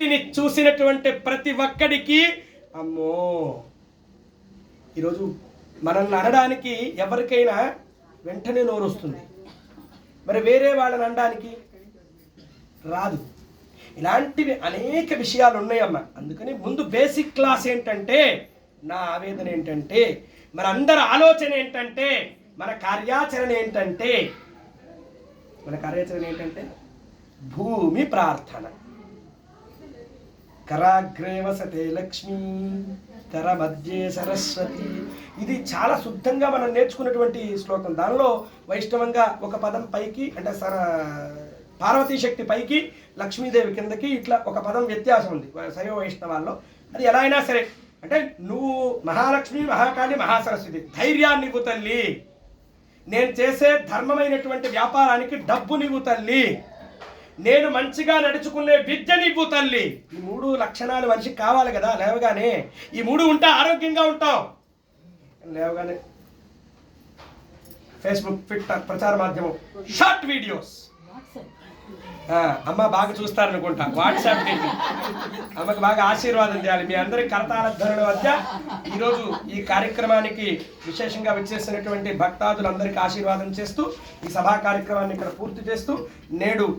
చూసినటువంటి ప్రతి ఒక్కడికి అమ్మో ఈరోజు మనల్ని అనడానికి ఎవరికైనా వెంటనే నోరు వస్తుంది, మరి వేరే వాళ్ళని అనడానికి రాదు. ఇలాంటివి అనేక విషయాలు ఉన్నాయమ్మా. అందుకని ముందు బేసిక్ క్లాస్ ఏంటంటే, నా ఆవేదన ఏంటంటే, మనందరి ఆలోచన ఏంటంటే, మన కార్యాచరణ ఏంటంటే, భూమి ప్రార్థన. కరాగ్రే వసతే లక్ష్మి కర మధ్యే సరస్వతి. ఇది చాలా శుద్ధంగా మనం నేర్చుకున్నటువంటి శ్లోకం. దానిలో వైష్ణవంగా ఒక పదం పైకి అంటే పార్వతీ శక్తి పైకి, లక్ష్మీదేవి కిందకి, ఇట్లా ఒక పదం వ్యత్యాసం ఉంది శైవ వైష్ణవాల్లో. అది ఎలా అయినా సరే అంటే నువ్వు మహాలక్ష్మి, మహాకాళి, మహాసరస్వతి, ధైర్యాన్ని ఇవ్వు తల్లి, నేను చేసే ధర్మమైనటువంటి వ్యాపారానికి డబ్బునివ్వు తల్లి, నేను మంచిగా నడుచుకునే విద్యనివ్వు తల్లి. ఈ మూడు లక్షణాలు మనిషికి కావాలి కదా. లేవగానే ఈ మూడు ఉంటే ఆరోగ్యంగా ఉంటాం. లేవగానే ఫేస్బుక్, ట్విట్టర్, ప్రచార మాధ్యమం, షార్ట్ వీడియోస్. అమ్మ బాగా చూస్తారనుకుంటా. వాట్సాప్ అమ్మకి బాగా ఆశీర్వాదం చేయాలి. మీ అందరి కరతాళధ్వనుల మధ్య ఈరోజు ఈ కార్యక్రమానికి విశేషంగా వచ్చేసినటువంటి భక్తాదులందరికీ ఆశీర్వాదం చేస్తూ ఈ సభా కార్యక్రమాన్ని ఇక్కడ పూర్తి చేస్తూ నేడు